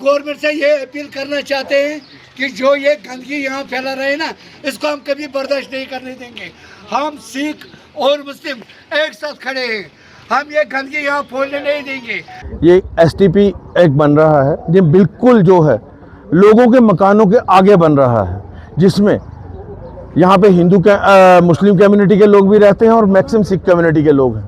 Government से ये appeal करना चाहते हैं कि जो ये गंदगी यहाँ फैला रहे हैं ना, इसको हम कभी बर्दाश्त नहीं करने देंगे। हम सिख और मुस्लिम एक साथ खड़े हैं, हम ये गंदगी यहाँ फैलने नहीं देंगे। ये एसटीपी एक्ट बन रहा है, ये बिल्कुल जो है लोगों के मकानों के आगे बन रहा है, जिसमें यहाँ पे मुस्लिम कम्युनिटी के लोग भी रहते हैं और मैक्सिमम सिख कम्युनिटी के लोग हैं।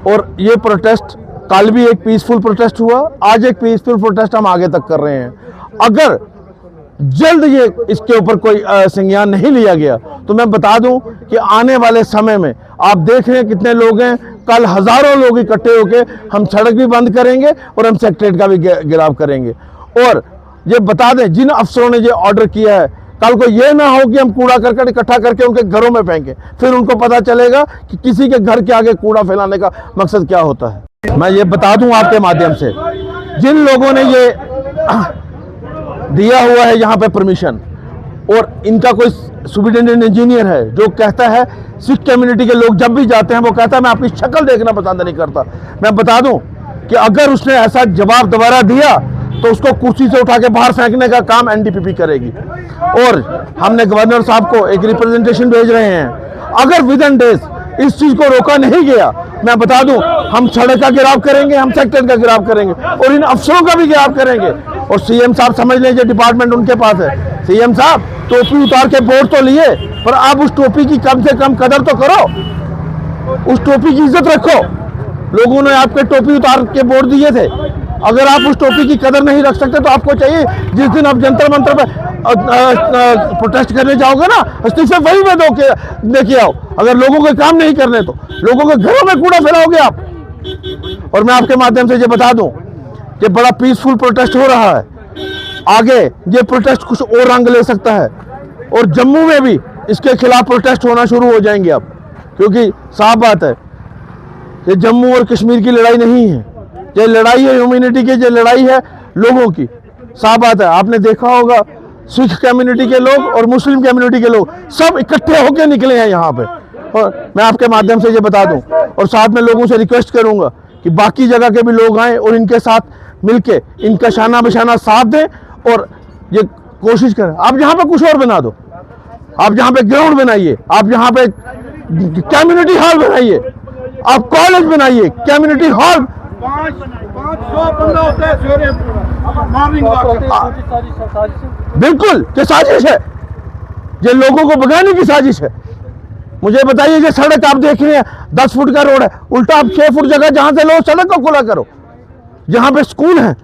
और ये प्रोटेस्ट कल भी एक पीसफुल प्रोटेस्ट हुआ, आज एक पीसफुल प्रोटेस्ट हम आगे तक कर रहे हैं। अगर जल्द ये इसके ऊपर कोई संज्ञान नहीं लिया गया तो मैं बता दूं कि आने वाले समय में आप देख रहे हैं कितने लोग हैं, कल हजारों लोग इकट्ठे होकर हम सड़क भी बंद करेंगे और हम सेक्रेटरीट का भी घेराव करेंगे। और ये बता दें, जिन अफसरों ने ये ऑर्डर किया है, कल को ये ना हो कि हम कूड़ा करकट इकट्ठा करके उनके घरों में फेंकें, फिर उनको पता चलेगा कि किसी के घर के आगे कूड़ा फैलाने का मकसद क्या होता है। मैं ये बता दूं आपके माध्यम से, जिन लोगों ने ये दिया हुआ है यहाँ पे परमिशन, और इनका कोई सुपरिटेंडेंट इंजीनियर है जो कहता है सिख कम्युनिटी के लोग जब भी जाते हैं वो कहता है मैं आपकी शक्ल देखना पसंद नहीं करता। मैं बता दूं कि अगर उसने ऐसा जवाब दोबारा दिया तो उसको कुर्सी से उठा के बाहर फेंकने का काम एनडीपीपी करेगी। और हमने गवर्नर साहब को एक रिप्रेजेंटेशन भेज रहे हैं, अगर विद इन डेज इस चीज को रोका नहीं गया, मैं बता दूं हम सड़क का घेराव करेंगे, हम सेक्टर का घेराव करेंगे और इन अफसरों का भी घेराव करेंगे। और सीएम साहब समझ लीजिए, डिपार्टमेंट उनके पास है। सीएम साहब टोपी उतार के वोट तो लिए, पर आप उस टोपी की कम से कम कदर तो करो, उस टोपी की इज्जत रखो। लोगों ने आपके टोपी उतार के वोट दिए थे, अगर आप उस टोपी की कदर नहीं रख सकते तो आपको चाहिए जिस दिन आप जंतर मंतर पे प्रोटेस्ट करने जाओगे ना, इस्तीफे वही में देके आओ। अगर लोगों के काम नहीं करने तो लोगों के घरों में कूड़ा फैलाओगे आप। और मैं आपके माध्यम से ये बता दूं कि बड़ा पीसफुल प्रोटेस्ट हो रहा है, आगे ये प्रोटेस्ट कुछ और रंग ले सकता है और जम्मू में भी इसके खिलाफ प्रोटेस्ट होना शुरू हो जाएंगे अब, क्योंकि साफ बात है ये जम्मू और कश्मीर की लड़ाई नहीं है, ये लड़ाई है ह्यूमैनिटी की, ये लड़ाई है लोगों की। साफ बात है, आपने देखा होगा सिख कम्युनिटी के लोग और मुस्लिम कम्युनिटी के लोग सब इकट्ठे होकर निकले हैं यहाँ पे। और मैं आपके माध्यम से ये बता दूं और साथ में लोगों से रिक्वेस्ट करूंगा कि बाकी जगह के भी लोग आएँ और इनके साथ मिलके इनका शाना बशाना साथ दें और ये कोशिश करें। आप यहाँ पे कुछ और बना दो, आप यहाँ पे ग्राउंड बनाइए, आप यहाँ पे कम्युनिटी हॉल बनाइए, आप कॉलेज बनाइए, कम्युनिटी हॉल। बिल्कुल ये साजिश है, ये लोगों को भगाने की साजिश है। मुझे बताइए, ये सड़क आप देख रहे हैं 10 फुट का रोड है, उल्टा आप 6 फुट जगह जहां से लो सड़क को खुला करो, जहां पे स्कूल है।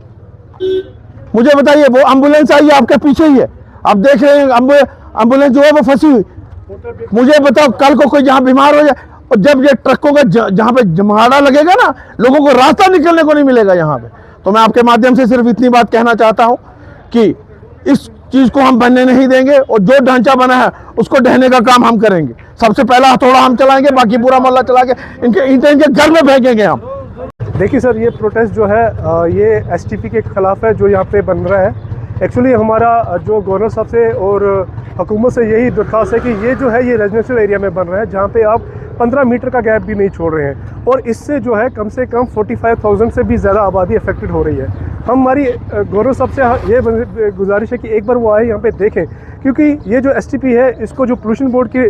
मुझे बताइए, वो एम्बुलेंस आई है आपके पीछे ही है, आप देख रहे हैं एम्बुलेंस जो है वो फंसी हुई। मुझे बताओ कल को कोई जहां बीमार हो जाए, और जब ये ट्रकों का जहां पे जमाड़ा लगेगा ना, लोगों को रास्ता निकलने को नहीं मिलेगा यहाँ पे। तो मैं आपके माध्यम से सिर्फ इतनी बात कहना चाहता हूँ कि इस चीज को हम बनने नहीं देंगे और जो ढांचा बना है उसको ढहने का काम हम करेंगे। सबसे पहला हथौड़ा हम चलाएंगे, बाकी पूरा मोहल्ला चला के इनके घर में फेंकेंगे हम। देखिए सर, ये प्रोटेस्ट जो है ये एसटीपी के खिलाफ है जो यहाँ पे बन रहा है। एक्चुअली हमारा जो गवर्नर साहब से और हुकूमत से यही दरख्वास्त है कि ये जो है ये रेजिडेंशियल एरिया में बन रहा है, जहाँ पे आप 15 मीटर का गैप भी नहीं छोड़ रहे हैं, और इससे जो है कम से कम 45,000 से भी ज़्यादा आबादी अफेक्टेड हो रही है। हमारी गवर्नर साहब से ये गुजारिश है कि एक बार वो आए यहाँ पे देखें, क्योंकि ये जो एसटीपी है इसको जो पोल्यूशन बोर्ड की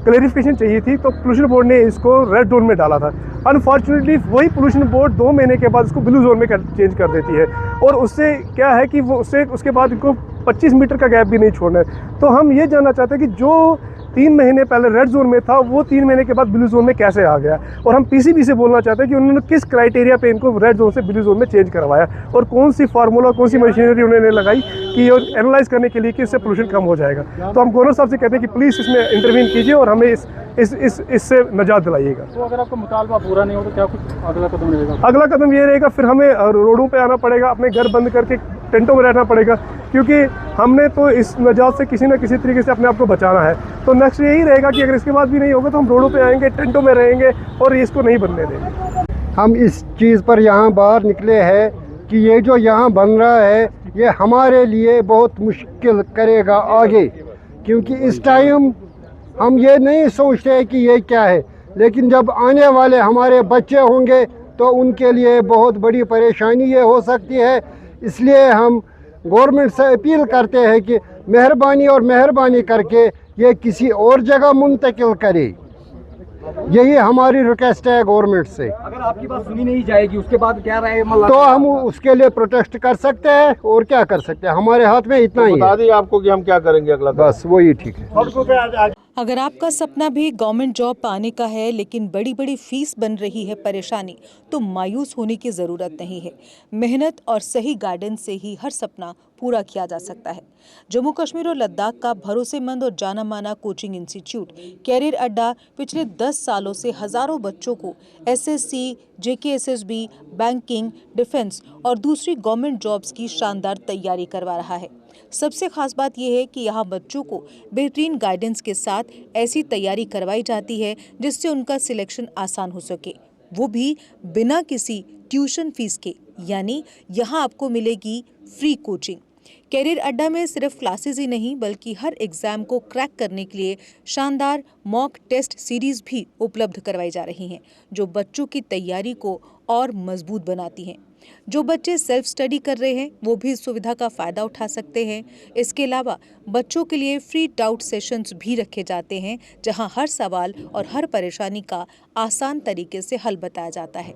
क्लैरिफिकेशन चाहिए थी, तो पोल्यूशन बोर्ड ने इसको रेड जोन में डाला था। अनफॉर्चुनेटली वही पोल्यूशन बोर्ड 2 महीने के बाद इसको ब्लू जोन में चेंज कर देती है, और उससे क्या है कि वो उसके बाद इनको 25 मीटर का गैप भी नहीं छोड़ना है। तो हम ये जानना चाहते हैं कि जो 3 महीने पहले रेड जोन में था वो 3 महीने के बाद ब्लू जोन में कैसे आ गया, और हम पीसीबी से बोलना चाहते हैं कि उन्होंने किस क्राइटेरिया पे इनको रेड जोन से ब्लू जोन में चेंज करवाया, और कौन सी फार्मूला कौन सी मशीनरी उन्होंने लगाई कि ये एनालाइज करने के लिए कि इससे पोल्यूशन कम हो जाएगा। तो हम गवर्नर साहब से कहते हैं कि प्लीज़ इसमें इंटरवीन कीजिए और हमें इससे निजात दिलाइएगा। तो अगर आपका मुतालबा पूरा नहीं हो तो क्या कुछ अगला कदम रहेगा? अगला कदम ये रहेगा, फिर हमें रोडों पे आना पड़ेगा, अपने घर बंद करके टेंटों में रहना पड़ेगा, क्योंकि हमने तो इस निजात से किसी न किसी तरीके से अपने आप को बचाना है। तो नेक्स्ट यही रहेगा कि अगर इसके बाद भी नहीं होगा तो हम रोडों पे आएंगे, टेंटों में रहेंगे और इसको नहीं बनने देंगे। हम इस चीज़ पर यहाँ बाहर निकले हैं कि ये जो यहाँ बन रहा है ये हमारे लिए बहुत मुश्किल करेगा आगे, क्योंकि इस टाइम हम ये नहीं सोचते कि ये क्या है, लेकिन जब आने वाले हमारे बच्चे होंगे तो उनके लिए बहुत बड़ी परेशानी ये हो सकती है इसलिए हम गवर्नमेंट से अपील करते हैं कि मेहरबानी करके ये किसी और जगह मुंतकिल करे। यही हमारी रिक्वेस्ट है गवर्नमेंट से। अगर आपकी बात सुनी नहीं जाएगी उसके बाद क्या रहे तो हम उसके लिए प्रोटेस्ट कर सकते हैं और क्या कर सकते हैं, हमारे हाथ में इतना ही बता है। दी आपको कि हम क्या करेंगे अगला, बस वही ठीक है। अगर आपका सपना भी गवर्नमेंट जॉब पाने का है लेकिन बड़ी बड़ी फीस बन रही है परेशानी, तो मायूस होने की ज़रूरत नहीं है। मेहनत और सही गाइडेंस से ही हर सपना पूरा किया जा सकता है। जम्मू कश्मीर और लद्दाख का भरोसेमंद और जाना माना कोचिंग इंस्टीट्यूट कैरियर अड्डा पिछले 10 सालों से हज़ारों बच्चों को SSC, JKSSB, बैंकिंग, डिफेंस और दूसरी गवर्नमेंट जॉब्स की शानदार तैयारी करवा रहा है। सबसे खास बात यह है कि यहाँ बच्चों को बेहतरीन गाइडेंस के साथ ऐसी तैयारी करवाई जाती है जिससे उनका सिलेक्शन आसान हो सके, वो भी बिना किसी ट्यूशन फीस के। यानी यहाँ आपको मिलेगी फ्री कोचिंग। कैरियर अड्डा में सिर्फ क्लासेस ही नहीं बल्कि हर एग्जाम को क्रैक करने के लिए शानदार मॉक टेस्ट सीरीज भी उपलब्ध करवाई जा रही हैं, जो बच्चों की तैयारी को और मजबूत बनाती हैं। जो बच्चे सेल्फ स्टडी कर रहे हैं वो भी इस सुविधा का फ़ायदा उठा सकते हैं। इसके अलावा बच्चों के लिए फ्री डाउट सेशंस भी रखे जाते हैं, जहां हर सवाल और हर परेशानी का आसान तरीके से हल बताया जाता है।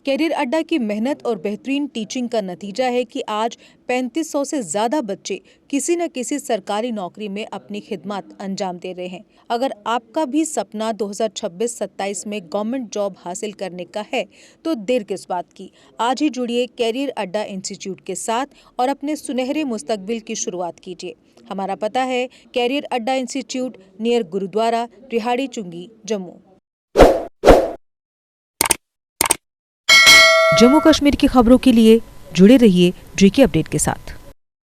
कैरियर अड्डा की मेहनत और बेहतरीन टीचिंग का नतीजा है कि आज 3500 से ज़्यादा बच्चे किसी न किसी सरकारी नौकरी में अपनी खिदमत अंजाम दे रहे हैं। अगर आपका भी सपना 2026-27 में गवर्नमेंट जॉब हासिल करने का है तो देर किस बात की। आज ही जुड़िए कैरियर अड्डा इंस्टीट्यूट के साथ और अपने सुनहरे मुस्तकबिल की शुरुआत कीजिए। हमारा पता है कैरियर अड्डा इंस्टीट्यूट, नियर गुरुद्वारा, रिहाड़ी चुंगी, जम्मू। जम्मू कश्मीर की खबरों के लिए जुड़े रहिए JK अपडेट के साथ।